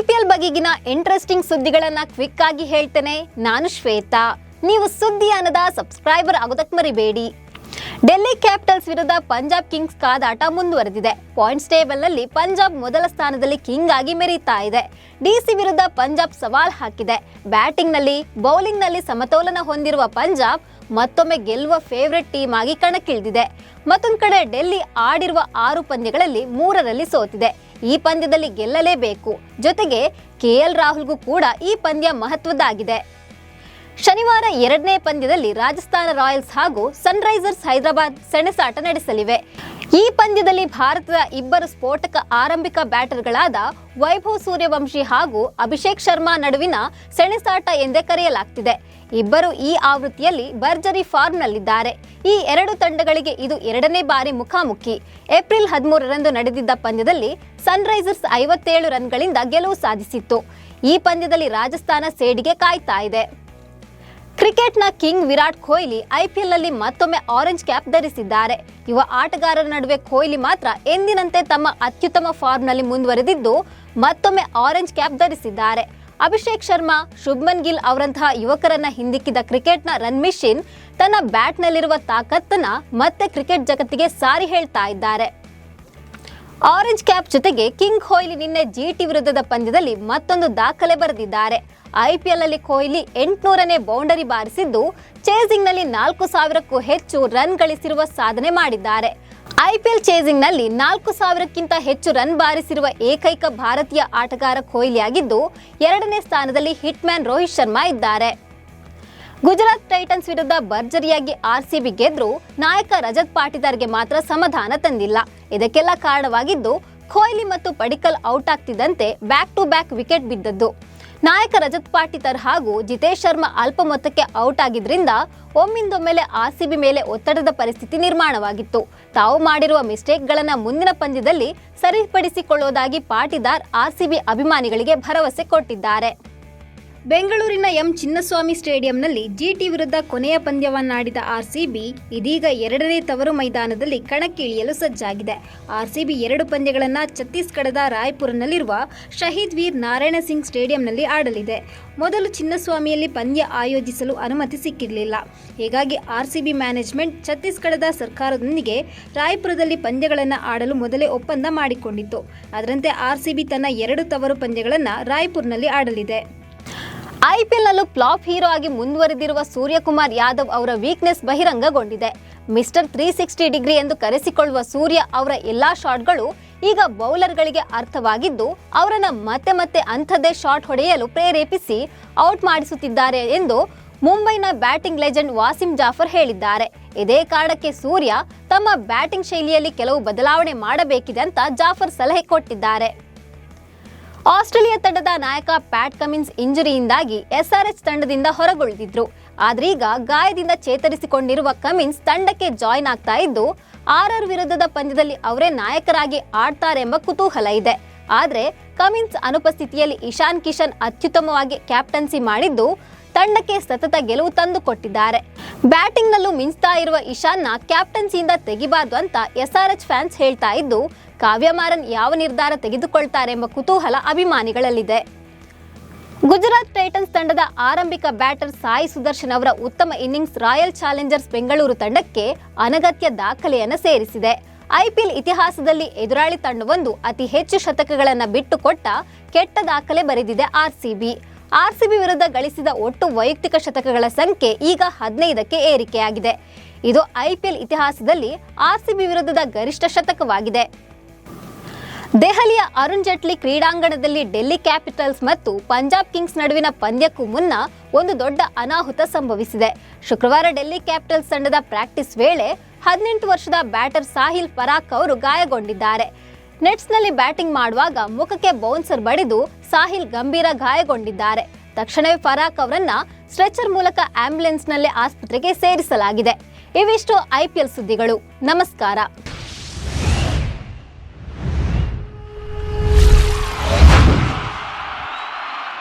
IPL ಬಗೆಗಿನ interesting ಸುದ್ದಿಗಳನ್ನ quick ಆಗಿ ಹೇಳ್ತೇನೆ. ನಾನು ಶ್ವೇತಾ. ನೀವು ಸುದ್ದಿಯಾನದ ಸಬ್ಸ್ಕ್ರೈಬರ್ ಆಗೋದಕ್ಕೆ ಮರಿಬೇಡಿ. ಡೆಲ್ಲಿ ಕ್ಯಾಪಿಟಲ್ಸ್ ವಿರುದ್ಧ ಪಂಜಾಬ್ ಕಿಂಗ್ಸ್ ಕಾದಾಟ ಮುಂದುವರೆದಿದೆ. ಪಾಯಿಂಟ್ಸ್ ಟೇಬಲ್ ನಲ್ಲಿ ಪಂಜಾಬ್ ಮೊದಲ ಸ್ಥಾನದಲ್ಲಿ ಕಿಂಗ್ ಆಗಿ ಮೆರೀತಾ ಇದೆ. ಡಿಸಿ ವಿರುದ್ಧ ಪಂಜಾಬ್ ಸವಾಲ್ ಹಾಕಿದೆ. ಬ್ಯಾಟಿಂಗ್ ನಲ್ಲಿ, ಬೌಲಿಂಗ್ ನಲ್ಲಿ ಸಮತೋಲನ ಹೊಂದಿರುವ ಪಂಜಾಬ್ ಮತ್ತೊಮ್ಮೆ ಗೆಲ್ಲುವ ಫೇವರೆಟ್ ಟೀಮ್ ಆಗಿ ಕಣಕ್ಕಿಳಿದಿದೆ. ಮತ್ತೊಂದು ಕಡೆ ಡೆಲ್ಲಿ ಆಡಿರುವ 6 ಪಂದ್ಯಗಳಲ್ಲಿ 3ರಲ್ಲಿ ಸೋತಿದೆ. ಈ ಪಂದ್ಯದಲ್ಲಿ ಗೆಲ್ಲಲೇಬೇಕು. ಜೊತೆಗೆ KL ರಾಹುಲ್ಗೂ ಕೂಡ ಈ ಪಂದ್ಯ ಮಹತ್ವದ್ದಾಗಿದೆ. ಶನಿವಾರ 2ನೇ ಪಂದ್ಯದಲ್ಲಿ ರಾಜಸ್ಥಾನ ರಾಯಲ್ಸ್ ಹಾಗೂ ಸನ್ರೈಸರ್ಸ್ ಹೈದರಾಬಾದ್ ಸೆಣಸಾಟ ನಡೆಸಲಿವೆ. ಈ ಪಂದ್ಯದಲ್ಲಿ ಭಾರತದ ಇಬ್ಬರು ಸ್ಫೋಟಕ ಆರಂಭಿಕ ಬ್ಯಾಟರ್ಗಳಾದ ವೈಭವ್ ಸೂರ್ಯವಂಶಿ ಹಾಗೂ ಅಭಿಷೇಕ್ ಶರ್ಮಾ ನಡುವಿನ ಸೆಣಸಾಟ ಎಂದೇ ಕರೆಯಲಾಗ್ತಿದೆ. ಇಬ್ಬರು ಈ ಆವೃತ್ತಿಯಲ್ಲಿ ಭರ್ಜರಿ ಫಾರ್ಮ್ನಲ್ಲಿದ್ದಾರೆ. ಈ 2 ತಂಡಗಳಿಗೆ ಇದು 2ನೇ ಬಾರಿ ಮುಖಾಮುಖಿ. ಏಪ್ರಿಲ್ 13ರಂದು ನಡೆದಿದ್ದ ಪಂದ್ಯದಲ್ಲಿ ಸನ್ರೈಸರ್ಸ್ 57 ರನ್ಗಳಿಂದ ಗೆಲುವು ಸಾಧಿಸಿತ್ತು. ಈ ಪಂದ್ಯದಲ್ಲಿ ರಾಜಸ್ಥಾನ ಸೇಡಿಗೆ ಕಾಯ್ತಾ ಇದೆ. ಕ್ರಿಕೆಟ್ನ ಕಿಂಗ್ ವಿರಾಟ್ ಕೊಹ್ಲಿ IPLನಲ್ಲಿ ಮತ್ತೊಮ್ಮೆ ಆರೆಂಜ್ ಕ್ಯಾಪ್ ಧರಿಸಿದ್ದಾರೆ. ಯುವ ಆಟಗಾರರ ನಡುವೆ ಕೊಹ್ಲಿ ಮಾತ್ರ ಎಂದಿನಂತೆ ತಮ್ಮ ಅತ್ಯುತ್ತಮ ಫಾರ್ಮ್ನಲ್ಲಿ ಮುಂದುವರೆದಿದ್ದು ಮತ್ತೊಮ್ಮೆ ಆರೆಂಜ್ ಕ್ಯಾಪ್ ಧರಿಸಿದ್ದಾರೆ. ಅಭಿಷೇಕ್ ಶರ್ಮಾ, ಶುಭ್ಮನ್ ಗಿಲ್ ಅವರಂತಹ ಯುವಕರನ್ನ ಹಿಂದಿಕ್ಕಿದ ಕ್ರಿಕೆಟ್ನ ರನ್ ಮಿಷಿನ್ ತನ್ನ ಬ್ಯಾಟ್ನಲ್ಲಿರುವ ತಾಕತ್ತನ್ನ ಮತ್ತೆ ಕ್ರಿಕೆಟ್ ಜಗತ್ತಿಗೆ ಸಾರಿ ಹೇಳ್ತಾ ಇದ್ದಾರೆ. ಆರೆಂಜ್ ಕ್ಯಾಪ್ ಜೊತೆಗೆ ಕಿಂಗ್ ಕೊಹ್ಲಿ ನಿನ್ನೆ GT ವಿರುದ್ಧದ ಪಂದ್ಯದಲ್ಲಿ ಮತ್ತೊಂದು ದಾಖಲೆ ಬರೆದಿದ್ದಾರೆ. IPLನಲ್ಲಿ ಕೊಹ್ಲಿ 800ನೇ ಬೌಂಡರಿ ಬಾರಿಸಿದ್ದು ಚೇಸಿಂಗ್ನಲ್ಲಿ 4000ಕ್ಕೂ ಹೆಚ್ಚು ರನ್ ಗಳಿಸಿರುವ ಸಾಧನೆ ಮಾಡಿದ್ದಾರೆ. IPL ಚೇಸಿಂಗ್ನಲ್ಲಿ 4000ಕ್ಕಿಂತ ಹೆಚ್ಚು ರನ್ ಬಾರಿಸಿರುವ ಏಕೈಕ ಭಾರತೀಯ ಆಟಗಾರ ಕೊಹ್ಲಿ ಆಗಿದ್ದು 2ನೇ ಸ್ಥಾನದಲ್ಲಿ ಹಿಟ್ ಮ್ಯಾನ್ ರೋಹಿತ್ ಶರ್ಮಾ ಇದ್ದಾರೆ. ಗುಜರಾತ್ ಟೈಟನ್ಸ್ ವಿರುದ್ಧ ಭರ್ಜರಿಯಾಗಿ RCB ಗೆದ್ರೂ ನಾಯಕ ರಜತ್ ಪಾಟಿದಾರ್ಗೆ ಮಾತ್ರ ಸಮಾಧಾನ ತಂದಿಲ್ಲ. ಇದಕ್ಕೆಲ್ಲ ಕಾರಣವಾಗಿದ್ದು ಕೊಹ್ಲಿ ಮತ್ತು ಪಡಿಕ್ಕಲ್ ಔಟ್ ಆಗ್ತಿದ್ದಂತೆ ಬ್ಯಾಕ್ ಟು ಬ್ಯಾಕ್ ವಿಕೆಟ್ ಬಿದ್ದದ್ದು. ನಾಯಕ ರಜತ್ ಪಾಟಿದಾರ್ ಹಾಗೂ ಜಿತೇಶ್ ಶರ್ಮಾ ಅಲ್ಪ ಮೊತ್ತಕ್ಕೆ ಔಟ್ ಆಗಿದ್ರಿಂದ ಒಮ್ಮಿಂದೊಮ್ಮೆಲೆ RCB ಮೇಲೆ ಒತ್ತಡದ ಪರಿಸ್ಥಿತಿ ನಿರ್ಮಾಣವಾಗಿತ್ತು. ತಾವು ಮಾಡಿರುವ ಮಿಸ್ಟೇಕ್ಗಳನ್ನು ಮುಂದಿನ ಪಂದ್ಯದಲ್ಲಿ ಸರಿಪಡಿಸಿಕೊಳ್ಳುವುದಾಗಿ ಪಾಟಿದಾರ್ RCB ಅಭಿಮಾನಿಗಳಿಗೆ ಭರವಸೆ ಕೊಟ್ಟಿದ್ದಾರೆ. ಬೆಂಗಳೂರಿನ ಚಿನ್ನಸ್ವಾಮಿ ಸ್ಟೇಡಿಯಂನಲ್ಲಿ GT ವಿರುದ್ಧ ಕೊನೆಯ ಪಂದ್ಯವನ್ನಾಡಿದ RCB ಇದೀಗ 2ನೇ ತವರು ಮೈದಾನದಲ್ಲಿ ಕಣಕ್ಕಿಳಿಯಲು ಸಜ್ಜಾಗಿದೆ. RCB 2 ಪಂದ್ಯಗಳನ್ನು ಛತ್ತೀಸ್ಗಢದ ರಾಯ್ಪುರ್ನಲ್ಲಿರುವ ಶಹೀದ್ ವೀರ್ ನಾರಾಯಣ ಸಿಂಗ್ ಸ್ಟೇಡಿಯಂನಲ್ಲಿ ಆಡಲಿದೆ. ಮೊದಲು ಚಿನ್ನಸ್ವಾಮಿಯಲ್ಲಿ ಪಂದ್ಯ ಆಯೋಜಿಸಲು ಅನುಮತಿ ಸಿಕ್ಕಿರಲಿಲ್ಲ. ಹೀಗಾಗಿ RCB ಮ್ಯಾನೇಜ್ಮೆಂಟ್ ಛತ್ತೀಸ್ಗಢದ ಸರ್ಕಾರದೊಂದಿಗೆ ರಾಯ್ಪುರದಲ್ಲಿ ಪಂದ್ಯಗಳನ್ನು ಆಡಲು ಮೊದಲೇ ಒಪ್ಪಂದ ಮಾಡಿಕೊಂಡಿತ್ತು. ಅದರಂತೆ RCB ತನ್ನ 2 ತವರು ಪಂದ್ಯಗಳನ್ನು ರಾಯ್ಪುರ್ನಲ್ಲಿ ಆಡಲಿದೆ. IPLನಲ್ಲೂ ಫ್ಲಾಪ್ ಹೀರೋ ಆಗಿ ಮುಂದುವರೆದಿರುವ ಸೂರ್ಯಕುಮಾರ್ ಯಾದವ್ ಅವರ ವೀಕ್ನೆಸ್ ಬಹಿರಂಗಗೊಂಡಿದೆ. ಮಿಸ್ಟರ್ 360 ಡಿಗ್ರಿ ಎಂದು ಕರೆಸಿಕೊಳ್ಳುವ ಸೂರ್ಯ ಅವರ ಎಲ್ಲಾ ಶಾಟ್ಗಳು ಈಗ ಬೌಲರ್ಗಳಿಗೆ ಅರ್ಥವಾಗಿದ್ದು ಅವರನ್ನ ಮತ್ತೆ ಅಂಥದ್ದೇ ಶಾಟ್ ಹೊಡೆಯಲು ಪ್ರೇರೇಪಿಸಿ ಔಟ್ ಮಾಡಿಸುತ್ತಿದ್ದಾರೆ ಎಂದು ಮುಂಬೈನ ಬ್ಯಾಟಿಂಗ್ ಲೆಜೆಂಡ್ ವಾಸಿಂ ಜಾಫರ್ ಹೇಳಿದ್ದಾರೆ. ಇದೇ ಕಾರಣಕ್ಕೆ ಸೂರ್ಯ ತಮ್ಮ ಬ್ಯಾಟಿಂಗ್ ಶೈಲಿಯಲ್ಲಿ ಕೆಲವು ಬದಲಾವಣೆ ಮಾಡಬೇಕಿದೆ ಅಂತ ಜಾಫರ್ ಸಲಹೆ ಕೊಟ್ಟಿದ್ದಾರೆ. ಆಸ್ಟ್ರೇಲಿಯಾ ತಂಡದ ನಾಯಕ ಪ್ಯಾಟ್ ಕಮಿನ್ಸ್ ಇಂಜುರಿಯಿಂದಾಗಿ SRH ತಂಡದಿಂದ ಹೊರಗುಳಿದಿದ್ರು. ಆದ್ರೀಗ ಗಾಯದಿಂದ ಚೇತರಿಸಿಕೊಂಡಿರುವ ಕಮಿನ್ಸ್ ತಂಡಕ್ಕೆ ಜಾಯ್ನ್ ಆಗ್ತಾ ಇದ್ದು RR ವಿರುದ್ಧದ ಪಂದ್ಯದಲ್ಲಿ ಅವರೇ ನಾಯಕರಾಗಿ ಆಡ್ತಾರೆಂಬ ಕುತೂಹಲ ಇದೆ. ಆದ್ರೆ ಕಮಿನ್ಸ್ ಅನುಪಸ್ಥಿತಿಯಲ್ಲಿ ಇಶಾನ್ ಕಿಶನ್ ಅತ್ಯುತ್ತಮವಾಗಿ ಕ್ಯಾಪ್ಟನ್ಸಿ ಮಾಡಿದ್ದು ತಂಡಕ್ಕೆ ಸತತ ಗೆಲುವು ತಂದುಕೊಟ್ಟಿದ್ದಾರೆ. ಬ್ಯಾಟಿಂಗ್ ನಲ್ಲೂ ಮಿಂಚ್ತಾ ಇರುವ ಇಶಾನ್ನ ಕ್ಯಾಪ್ಟನ್ಸಿಯಿಂದ ತೆಗಿಬಾರ್ದು ಅಂತ SRH ಫ್ಯಾನ್ಸ್ ಹೇಳ್ತಾ ಇದ್ದು ಕಾವ್ಯ ಮಾರನ್ ಯಾವ ನಿರ್ಧಾರ ತೆಗೆದುಕೊಳ್ತಾರೆ ಎಂಬ ಕುತೂಹಲ ಅಭಿಮಾನಿಗಳಲ್ಲಿದೆ. ಗುಜರಾತ್ ಟೈಟನ್ಸ್ ತಂಡದ ಆರಂಭಿಕ ಬ್ಯಾಟರ್ ಸಾಯಿ ಸುದರ್ಶನ್ ಅವರ ಉತ್ತಮ ಇನ್ನಿಂಗ್ಸ್ ರಾಯಲ್ ಚಾಲೆಂಜರ್ಸ್ ಬೆಂಗಳೂರು ತಂಡಕ್ಕೆ ಅನಗತ್ಯ ದಾಖಲೆಯನ್ನು ಸೇರಿಸಿದೆ. IPL ಇತಿಹಾಸದಲ್ಲಿ ಎದುರಾಳಿ ತಂಡವೊಂದು ಅತಿ ಹೆಚ್ಚು ಶತಕಗಳನ್ನು ಬಿಟ್ಟುಕೊಟ್ಟ ಕೆಟ್ಟ ದಾಖಲೆ ಬರೆದಿದೆ RCB ವಿರುದ್ಧ ಗಳಿಸಿದ ಒಟ್ಟು ವೈಯಕ್ತಿಕ ಶತಕಗಳ ಸಂಖ್ಯೆ ಈಗ 15ಕ್ಕೆ ಏರಿಕೆಯಾಗಿದೆ. ಇದು IPL ಇತಿಹಾಸದಲ್ಲಿ RCB ವಿರುದ್ಧದ ಗರಿಷ್ಠ ಶತಕವಾಗಿದೆ. ದೆಹಲಿಯ ಅರುಣ್ ಜೇಟ್ಲಿ ಕ್ರೀಡಾಂಗಣದಲ್ಲಿ ಡೆಲ್ಲಿ ಕ್ಯಾಪಿಟಲ್ಸ್ ಮತ್ತು ಪಂಜಾಬ್ ಕಿಂಗ್ಸ್ ನಡುವಿನ ಪಂದ್ಯಕ್ಕೂ ಮುನ್ನ ಒಂದು ದೊಡ್ಡ ಅನಾಹುತ ಸಂಭವಿಸಿದೆ. ಶುಕ್ರವಾರ ಡೆಲ್ಲಿ ಕ್ಯಾಪಿಟಲ್ಸ್ ತಂಡದ ಪ್ರಾಕ್ಟೀಸ್ ವೇಳೆ 18 ವರ್ಷದ ಬ್ಯಾಟರ್ ಸಾಹಿಲ್ ಫರಾಕ್ ಅವರು ಗಾಯಗೊಂಡಿದ್ದಾರೆ. ನೆಟ್ಸ್ನಲ್ಲಿ ಬ್ಯಾಟಿಂಗ್ ಮಾಡುವಾಗ ಮುಖಕ್ಕೆ ಬೌನ್ಸರ್ ಬಡಿದು ಸಾಹಿಲ್ ಗಂಭೀರ ಗಾಯಗೊಂಡಿದ್ದಾರೆ. ತಕ್ಷಣವೇ ಫರಾಕ್ ಅವರನ್ನ ಸ್ಟ್ರೆಚರ್ ಮೂಲಕ ಆಂಬ್ಯುಲೆನ್ಸ್ನಲ್ಲೇ ಆಸ್ಪತ್ರೆಗೆ ಸೇರಿಸಲಾಗಿದೆ. ಇವಿಷ್ಟು IPL ಸುದ್ದಿಗಳು. ನಮಸ್ಕಾರ.